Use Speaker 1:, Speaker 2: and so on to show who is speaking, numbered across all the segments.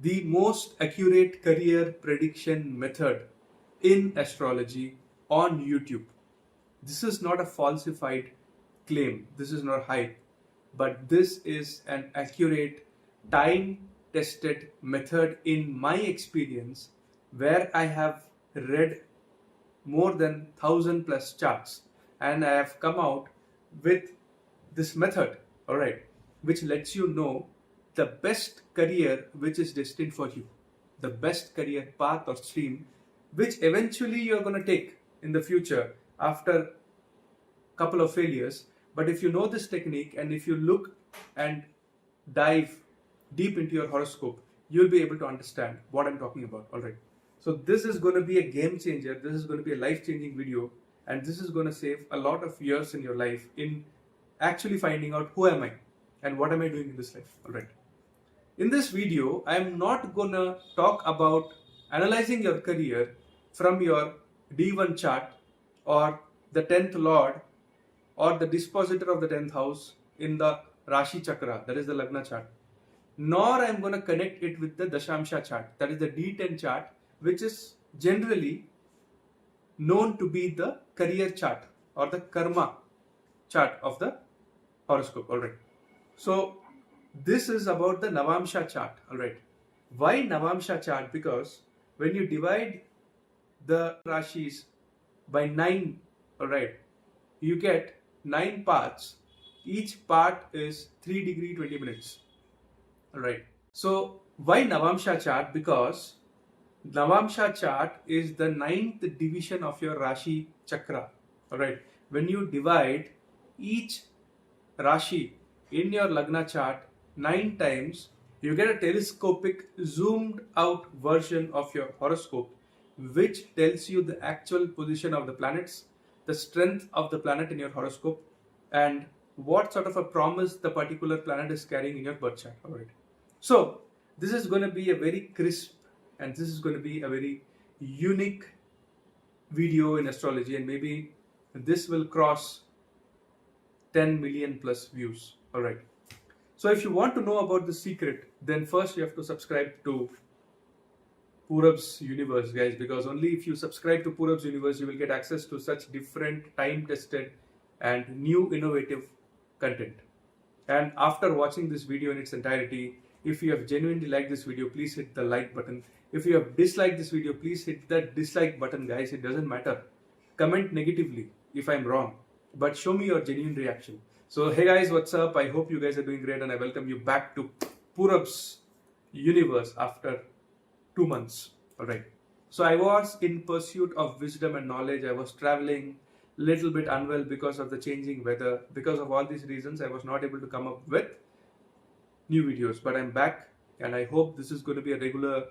Speaker 1: the most accurate career prediction method in astrology on YouTube. This is not a falsified claim, this is not hype, but this is an accurate, time tested method in my experience where I have read more than 1,000 plus charts and I have come out with this method, all right, which lets you know the best career which is destined for you, the best career path or stream which eventually you're going to take in the future after couple of failures. But if you know this technique and if you look and dive deep into your horoscope, you'll be able to understand what I'm talking about. All right. So this is going to be a game changer. This is going to be a life-changing video, and this is going to save a lot of years in your life in actually finding out who am I and what am I doing in this life. All right. In this video, I'm not going to talk about analyzing your career from your D1 chart or the 10th lord or the dispositor of the 10th house in the Rashi Chakra, that is the Lagna chart. Nor I am going to connect it with the dasamsa chart, that is the D10 chart, which is generally known to be the career chart or the karma chart of the horoscope. Alright. So this is about the Navamsha chart. Alright. Why Navamsha chart? Because when you divide the Rashis by 9, alright, you get 9 parts. Each part is 3 degree 20 minutes. Alright. So why Navamsha chart? Because Navamsha chart is the 9th division of your Rashi Chakra. Alright. When you divide each Rashi in your Lagna chart 9 times, you get a telescopic zoomed out version of your horoscope, which tells you the actual position of the planets, the strength of the planet in your horoscope, and what sort of a promise the particular planet is carrying in your birth chart. Alright. So this is going to be a very crisp and this is going to be a very unique video in astrology, and maybe this will cross 10 million plus views. Alright. So if you want to know about the secret, then first you have to subscribe to Purab's Universe, guys, because only if you subscribe to Purab's Universe, you will get access to such different, time-tested and new innovative content. And after watching this video in its entirety, if you have genuinely liked this video, please hit the like button. If you have disliked this video, please hit that dislike button, guys. It doesn't matter. Comment negatively if I'm wrong, but show me your genuine reaction. So hey guys, what's up? I hope you guys are doing great and I welcome you back to Purab's Universe after 2 months. Alright. So I was in pursuit of wisdom and knowledge. I was traveling, little bit unwell because of the changing weather. Because of all these reasons, I was not able to come up with new videos, but I'm back and I hope this is going to be a regular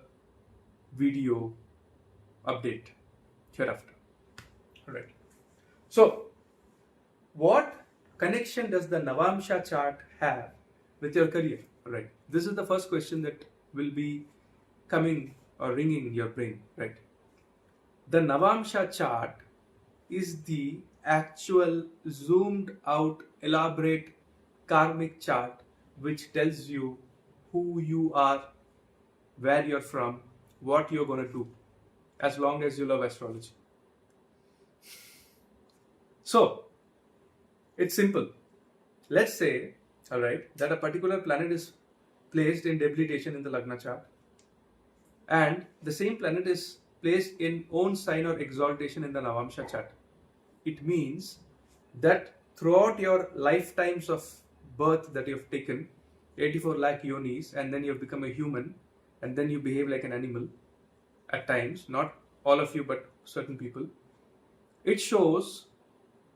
Speaker 1: video update hereafter. Alright. So what connection does the Navamsha chart have with your career? Alright. This is the first question that will be coming or ringing in your brain, right? The Navamsha chart is the actual zoomed out, elaborate karmic chart which tells you who you are, where you're from, what you're going to do, as long as you love astrology. So, it's simple. Let's say, alright, that a particular planet is placed in debilitation in the Lagna chart, and the same planet is placed in own sign or exaltation in the Navamsha chart. It means that throughout your lifetimes of birth that you have taken, 84 lakh yonis, and then you have become a human, and then you behave like an animal at times, not all of you but certain people, it shows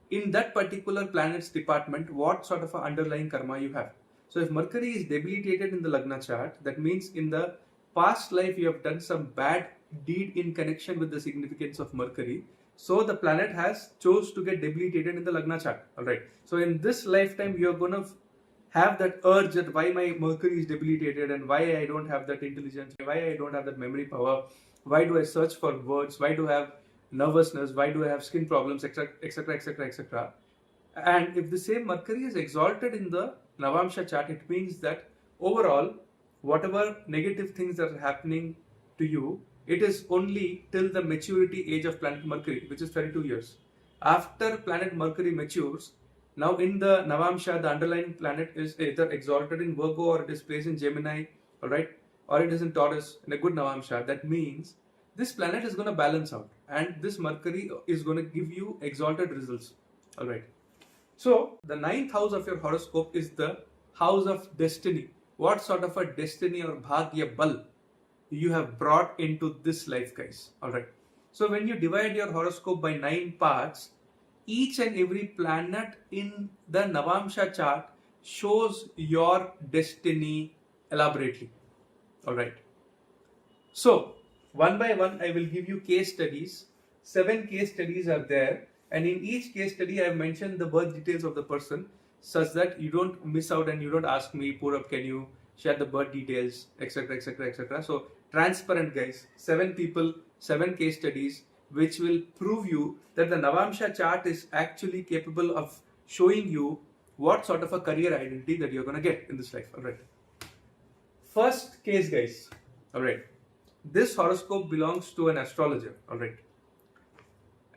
Speaker 1: in that particular planet's department what sort of an underlying karma you have. So if Mercury is debilitated in the Lagna chart, that means in the past life you have done some bad deed in connection with the significance of Mercury. So the planet has chose to get debilitated in the Lagna chart. Alright. So in this lifetime you are going to have that urge that why my Mercury is debilitated and why I don't have that intelligence, why I don't have that memory power, why do I search for words, why do I have nervousness, why do I have skin problems, etc, etc, etc, etc. And if the same Mercury is exalted in the Navamsha chart, it means that overall whatever negative things that are happening to you, it is only till the maturity age of planet Mercury, which is 32 years. After planet Mercury matures, now in the Navamsha, the underlying planet is either exalted in Virgo or it is placed in Gemini, alright, or it is in Taurus in a good Navamsha. That means this planet is going to balance out and this Mercury is going to give you exalted results, alright. So, the ninth house of your horoscope is the house of destiny. What sort of a destiny or bhagya bal you have brought into this life, guys. Alright. So, when you divide your horoscope by 9 parts, each and every planet in the Navamsha chart shows your destiny elaborately. Alright. So, one by one, I will give you case studies. 7 case studies are there, and in each case study, I have mentioned the birth details of the person such that you don't miss out and you don't ask me, Purab, can you share the birth details, etc., etc., etc. So, transparent, guys. 7 people, 7 case studies, which will prove you that the Navamsha chart is actually capable of showing you what sort of a career identity that you're going to get in this life. Alright. First case, guys. Alright. This horoscope belongs to an astrologer. Alright.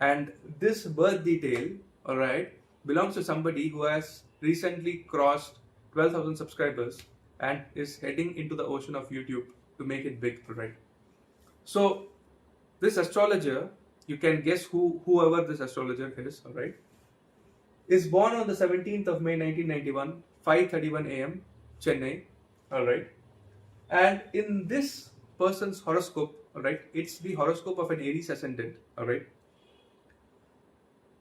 Speaker 1: And this birth detail, alright, belongs to somebody who has recently crossed 12,000 subscribers and is heading into the ocean of YouTube to make it big, alright. So, this astrologer, you can guess whoever this astrologer is, alright, is born on the 17th of May 1991, 5:31 a.m., Chennai, alright. And in this person's horoscope, alright, it's the horoscope of an Aries ascendant, alright.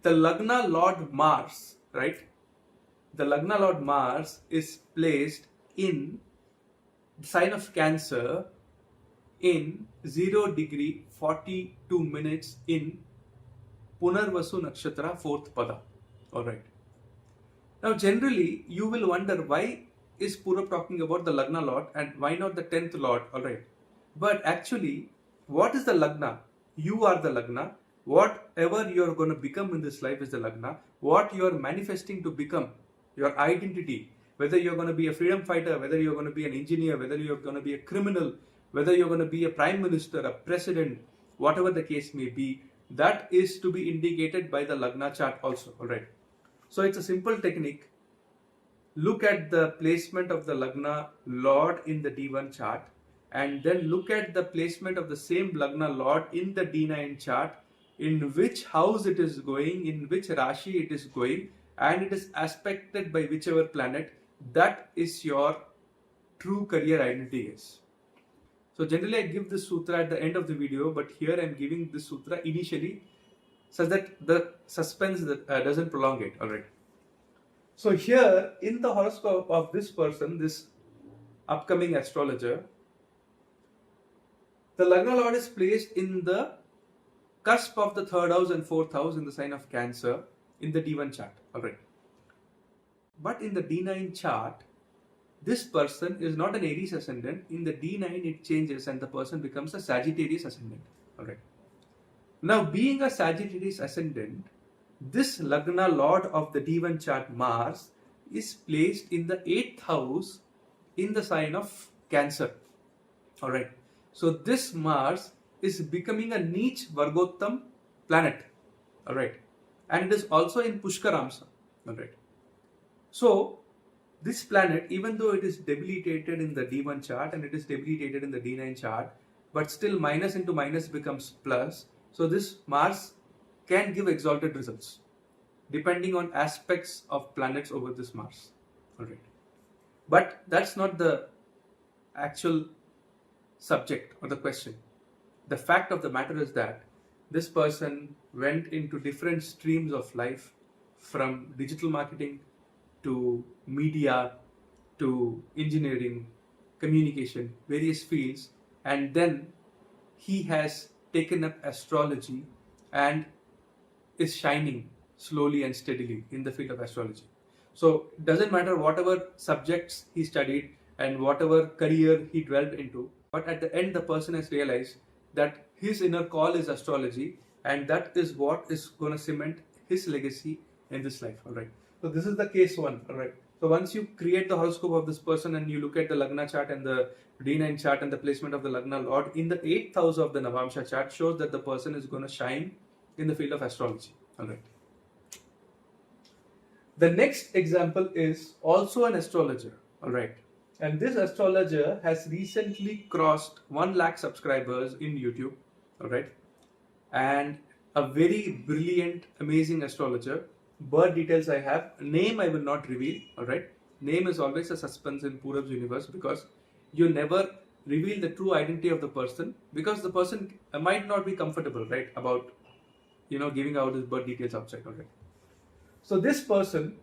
Speaker 1: The Lagna Lord Mars, right? The Lagna Lord Mars is placed in the sign of Cancer in 0 degree 42 minutes in Punarvasu Nakshatra 4th Pada. Alright. Now generally you will wonder why is Purab talking about the Lagna Lord and why not the 10th Lord? Alright. But actually, what is the Lagna? You are the Lagna. Whatever you are going to become in this life is the Lagna. What you are manifesting to become, your identity, whether you're going to be a freedom fighter, whether you're going to be an engineer, whether you're going to be a criminal, whether you're going to be a prime minister, a president, whatever the case may be, that is to be indicated by the Lagna chart also. Alright. So it's a simple technique. Look at the placement of the Lagna Lord in the D1 chart and then look at the placement of the same Lagna Lord in the D9 chart, in which house it is going, in which Rashi it is going, and it is aspected by whichever planet. That is your true career identity is. So generally I give this sutra at the end of the video, but here I am giving this sutra initially so that the suspense doesn't prolong it. Alright. So here in the horoscope of this person, this upcoming astrologer, the Lagna Lord is placed in the cusp of the 3rd house and 4th house in the sign of Cancer in the D1 chart. Alright. But in the D9 chart, this person is not an Aries ascendant. In the D9 it changes and the person becomes a Sagittarius ascendant. Alright. Now being a Sagittarius ascendant, this Lagna Lord of the D1 chart Mars is placed in the 8th house in the sign of Cancer. Alright. So this Mars is becoming a niche Vargottam planet. Alright. And it is also in Pushkaramsa. Alright. So this planet, even though it is debilitated in the D1 chart and it is debilitated in the D9 chart, but still minus into minus becomes plus. So this Mars can give exalted results depending on aspects of planets over this Mars. Alright. But that's not the actual subject or the question. The fact of the matter is that this person went into different streams of life, from digital marketing to media to engineering, communication, various fields, and then he has taken up astrology and is shining slowly and steadily in the field of astrology. So it doesn't matter whatever subjects he studied and whatever career he dwelled into, but at the end the person has realized that his inner call is astrology, and that is what is going to cement his legacy in this life. Alright. So this is the case one. Alright. So once you create the horoscope of this person and you look at the Lagna chart and the D9 chart and the placement of the Lagna Lord in the 8th house of the Navamsha chart shows that the person is going to shine in the field of astrology. Alright. The next example is also an astrologer. Alright. And this astrologer has recently crossed 1 lakh subscribers in YouTube. Alright. And a very brilliant, amazing astrologer. Birth details I have. Name I will not reveal. Alright. Name is always a suspense in Purab's universe because you never reveal the true identity of the person because the person might not be comfortable, right, about giving out his birth details outside. Alright. So this person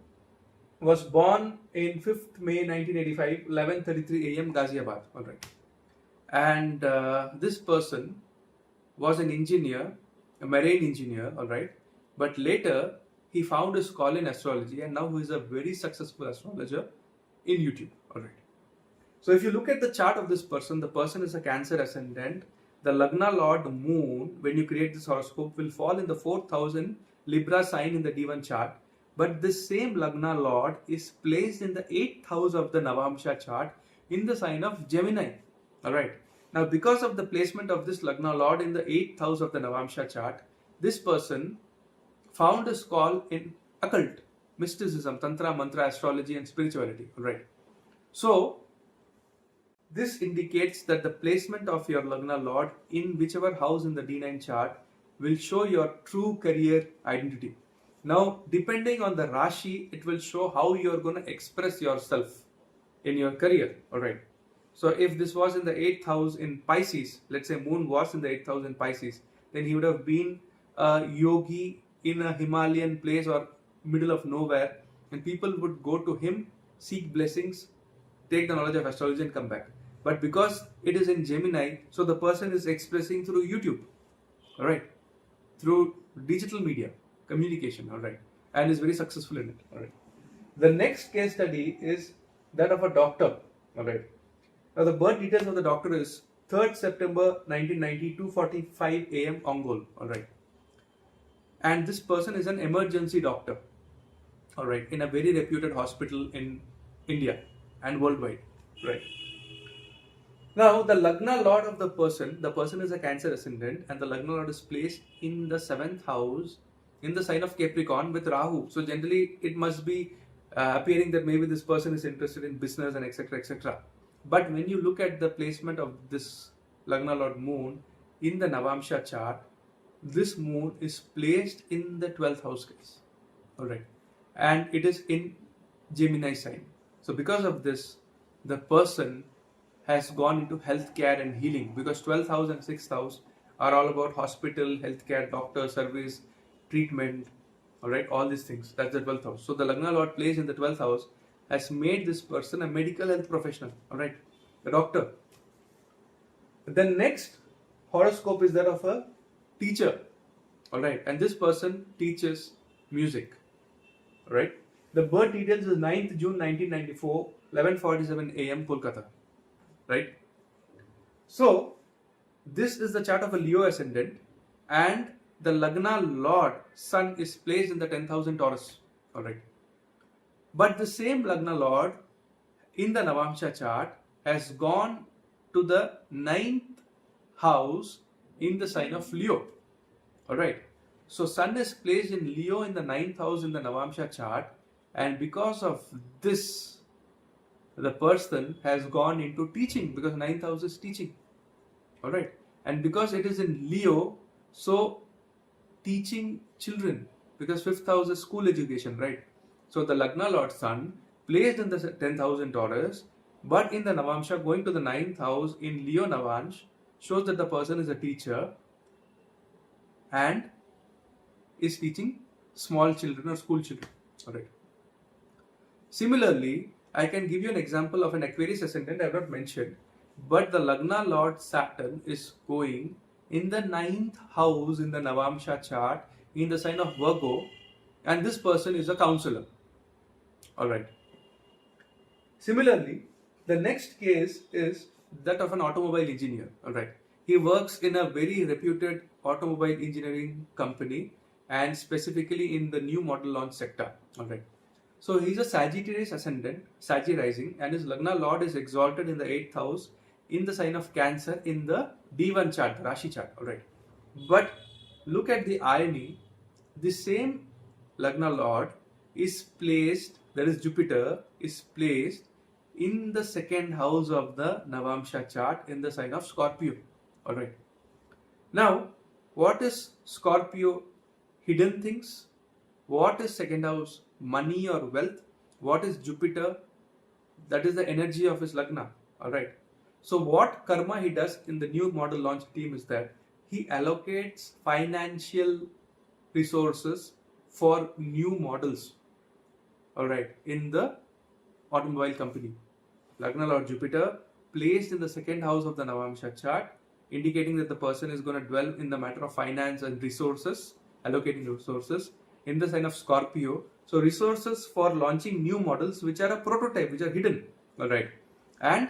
Speaker 1: was born in 5th May 1985, 11:33 a.m. Ghaziabad. Alright. And this person was an engineer, a marine engineer, alright. But later he found his call in astrology and now he is a very successful astrologer in YouTube. Alright. So if you look at the chart of this person, the person is a Cancer ascendant. The Lagna Lord Moon, when you create this horoscope, will fall in the 4,000 Libra sign in the D1 chart. But this same Lagna Lord is placed in the 8th house of the Navamsha chart in the sign of Gemini. Alright. Now because of the placement of this Lagna Lord in the 8th house of the Navamsha chart, this person found his call in occult, mysticism, tantra, mantra, astrology and spirituality. Alright. So this indicates that the placement of your Lagna Lord in whichever house in the D9 chart will show your true career identity. Now, depending on the Rashi, it will show how you are going to express yourself in your career. Alright. So, if this was in the 8th house in Pisces, let's say Moon was in the 8th house in Pisces, then he would have been a yogi in a Himalayan place or middle of nowhere, and people would go to him, seek blessings, take the knowledge of astrology and come back. But because it is in Gemini, so the person is expressing through YouTube, alright, through digital media, communication, alright, and is very successful in it, alright. The next case study is that of a doctor, alright. Now the birth details of the doctor is 3rd September 1990, 2:45 a.m. Ongole, alright. And this person is an emergency doctor, alright, in a very reputed hospital in India and worldwide, right. Now, the Lagna Lord of the person is a Cancer ascendant and the Lagna Lord is placed in the 7th house in the sign of Capricorn with Rahu. So, generally, it must be appearing that maybe this person is interested in business and etc. etc. But when you look at the placement of this Lagna Lord Moon in the Navamsha chart, this Moon is placed in the 12th house case. Alright. And it is in Gemini sign. So, because of this, the person has gone into healthcare and healing because 12th house and 6th house are all about hospital, healthcare, doctor, service, treatment, alright, all these things. That's the 12th house. So the Lagna Lord placed in the 12th house has made this person a medical health professional, alright, a doctor. The next horoscope is that of a teacher, alright, and this person teaches music, alright. The birth details is 9th June 1994, 11:47 a.m. Kolkata. Right? So, this is the chart of a Leo ascendant and the Lagna Lord Sun is placed in the 10th house in Taurus. Alright. But the same Lagna Lord in the Navamsha chart has gone to the 9th house in the sign of Leo. Alright. So, Sun is placed in Leo in the 9th house in the Navamsha chart, and because of this, the person has gone into teaching because 9th house is teaching. Alright. And because it is in Leo, so teaching children because 5th house is school education, right? So the Lagna Lord Sun placed in the 10th house in Taurus, but in the Navamsha going to the 9th house in Leo Navansh shows that the person is a teacher and is teaching small children or school children. Alright. Similarly, I can give you an example of an Aquarius ascendant I have not mentioned, but the Lagna Lord Saturn is going in the 9th house in the Navamsha chart in the sign of Virgo, and this person is a counselor. Alright. Similarly, the next case is that of an automobile engineer. Alright. He works in a very reputed automobile engineering company and specifically in the new model launch sector. Alright. So he's a Sagittarius ascendant, Saggy rising, and his Lagna Lord is exalted in the 8th house in the sign of Cancer in the D1 chart, the Rashi chart. Alright. But look at the irony, the same Lagna Lord is placed, that is Jupiter, is placed in the second house of the Navamsha chart in the sign of Scorpio. Alright. Now, what is Scorpio? Hidden things. What is second house? Money or wealth. What is Jupiter? That is the energy of his Lagna. Alright. So what karma he does in the new model launch team is that he allocates financial resources for new models. Alright. In the automobile company. Lagna Lord Jupiter placed in the second house of the Navamsha chart, indicating that the person is going to dwell in the matter of finance and resources, allocating resources in the sign of Scorpio. So resources for launching new models which are a prototype, which are hidden. Alright. And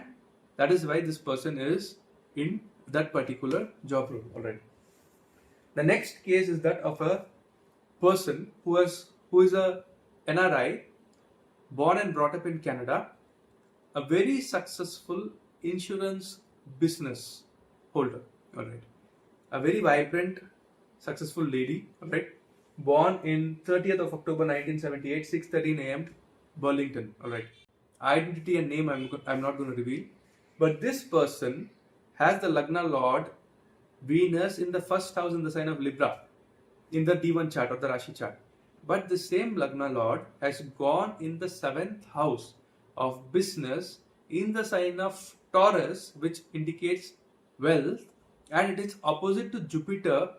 Speaker 1: that is why this person is in that particular job role. Alright. The next case is that of a person who is a NRI, born and brought up in Canada, a very successful insurance business holder. Alright. A very vibrant, successful lady. Alright. Born in 30th of October 1978, 6:13 a.m. Burlington. Alright. Identity and name I'm not going to reveal. But this person has the Lagna Lord Venus in the first house in the sign of Libra in the D1 chart or the Rashi chart. But the same Lagna Lord has gone in the 7th house of business in the sign of Taurus, which indicates wealth, and it is opposite to Jupiter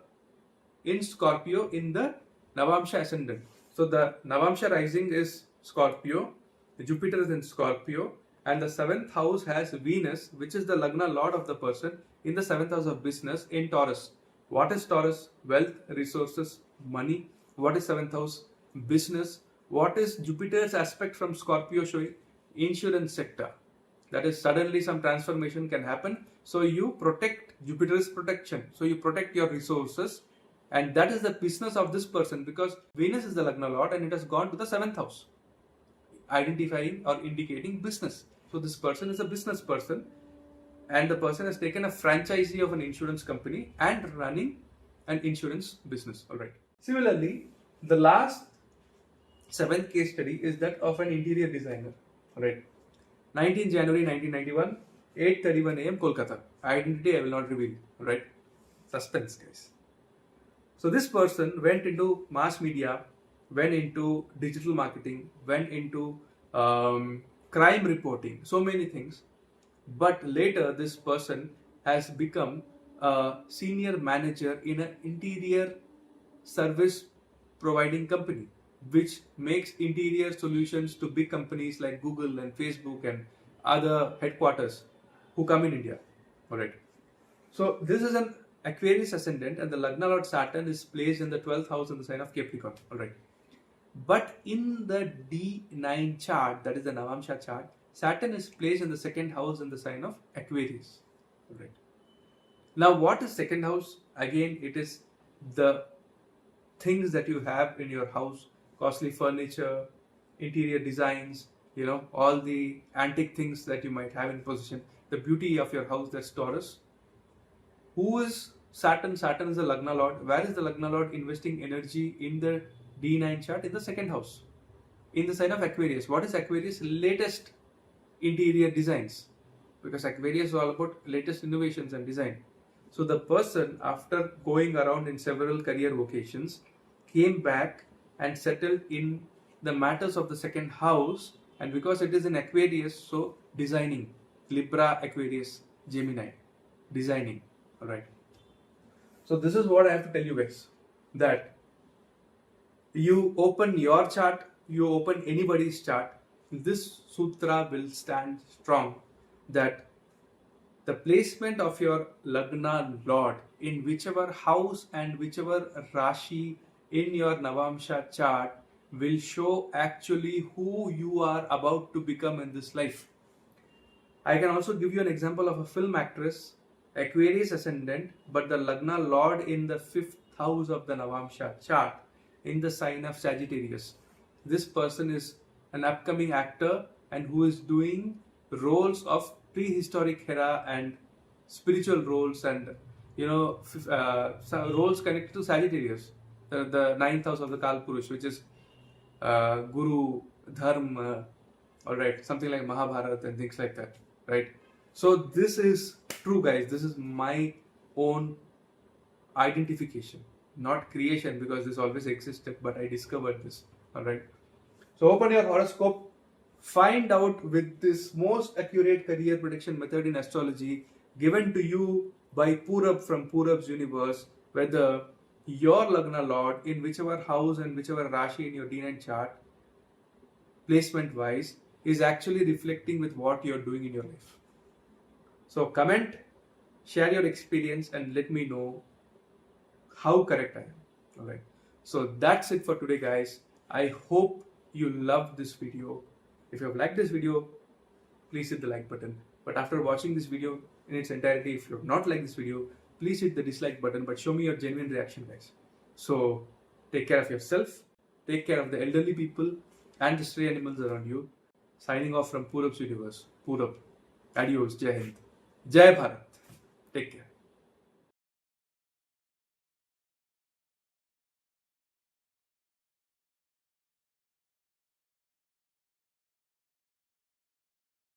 Speaker 1: in Scorpio in the Navamsha ascendant. So the Navamsha rising is Scorpio, the Jupiter is in Scorpio, and the 7th house has Venus, which is the Lagna Lord of the person, in the 7th house of business in Taurus. What is Taurus? Wealth, resources, money. What is 7th house? Business. What is Jupiter's aspect from Scorpio showing? Insurance sector. That is, suddenly some transformation can happen. So you protect, Jupiter's protection. So you protect your resources. And that is the business of this person, because Venus is the Lagna Lord and it has gone to the 7th house, identifying or indicating business. So this person is a business person, and the person has taken a franchisee of an insurance company and running an insurance business. Alright. Similarly, the last 7th case study is that of an interior designer. Alright. 19 January 1991, 8:31 a.m. Kolkata. Identity I will not reveal. Alright. Suspense, guys. So this person went into mass media, went into digital marketing, went into crime reporting, so many things. But later this person has become a senior manager in an interior service providing company, which makes interior solutions to big companies like Google and Facebook and other headquarters who come in India. Alright. So this is an Aquarius ascendant, and the Lagna Lord Saturn is placed in the 12th house in the sign of Capricorn. Alright. But in the D9 chart, that is the Navamsha chart, Saturn is placed in the 2nd house in the sign of Aquarius. Alright. Now what is 2nd house? Again, it is the things that you have in your house, costly furniture, interior designs, all the antique things that you might have in possession. The beauty of your house, that's Taurus. Who is Saturn? Saturn is the Lagna Lord. Where is the Lagna Lord investing energy in the D9 chart? In the 2nd house, in the sign of Aquarius. What is Aquarius? Latest interior designs, because Aquarius is all about latest innovations and design. So the person, after going around in several career vocations, came back and settled in the matters of the 2nd house, and because it is in Aquarius, so designing, Libra, Aquarius, Gemini, designing. Alright. So this is what I have to tell you guys, that you open your chart, you open anybody's chart, this sutra will stand strong, that the placement of your Lagna Lord in whichever house and whichever Rashi in your Navamsha chart will show actually who you are about to become in this life. I can also give you an example of a film actress, Aquarius ascendant, but the Lagna Lord in the 5th house of the Navamsha chart in the sign of Sagittarius. This person is an upcoming actor and who is doing roles of prehistoric era and spiritual roles, and some roles connected to Sagittarius, the ninth house of the Kalpurush, which is Guru, Dharma, all right, something like Mahabharata and things like that, right? So this is true, guys. This is my own identification, not creation, because this always existed, but I discovered this, all right? So open your horoscope, find out with this most accurate career prediction method in astrology given to you by Purab from Purab's universe, whether your Lagna Lord in whichever house and whichever Rashi in your D9 chart, placement wise, is actually reflecting with what you're doing in your life. So comment, share your experience, and let me know how correct I am. Alright. So that's it for today, guys. I hope you loved this video. If you have liked this video, please hit the like button. But after watching this video in its entirety, if you have not liked this video, please hit the dislike button, but show me your genuine reaction, guys. So take care of yourself, take care of the elderly people and the stray animals around you. Signing off from Purab's universe. Purab. Adios. Jai Hind. Jai Bharat. Take care.